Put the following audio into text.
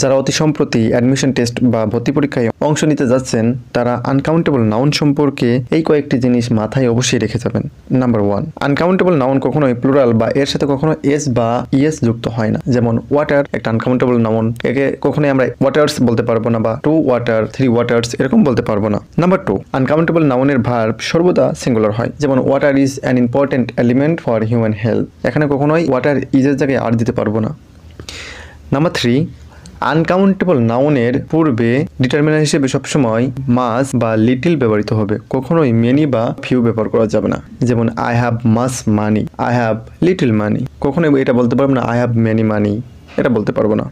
যারা অতি সম্প্রতি অ্যাডমিশন টেস্ট বা ভর্তি পরীক্ষায় অংশ নিতে যাচ্ছেন তারা আনকাউন্টেবল নাউন সম্পর্কে এই কয়েকটি জিনিস মাথায় অবশ্যই রেখে যাবেন। নাম্বার 1, আনকাউন্টেবল নাউন কখনোই প্লুরাল বা এর সাথে কখনো এস বা ইএস যুক্ত হয় না। যেমন ওয়াটার একটা আনকাউন্টেবল নাউন, একে কখনোই আমরা ওয়াটার্স বলতে পারবো না বা 2 ওয়াটার 3 ওয়াটার্স এরকম বলতে পারবো না। নাম্বার 2, আনকাউন্টেবল নাউনের ভার্ব সর্বদা সিঙ্গুলার হয়। যেমন water is an important element for human health, এখানে কখনোই ওয়াটার ইজের জায়গায় আর দিতে পারবো না। নাম্বার 3, আনকাউন্টেবল নাউনের পূর্বে ডিটারমিনার হিসেবে সবসময় মাস বা লিটিল ব্যবহৃত হবে, কখনোই মেনি বা ফিউ ব্যবহার করা যাবে না। যেমন I have much money, I have little money, কখনোই এটা বলতে পারবো না আই হ্যাভ মেনি মানি, এটা বলতে পারবো না।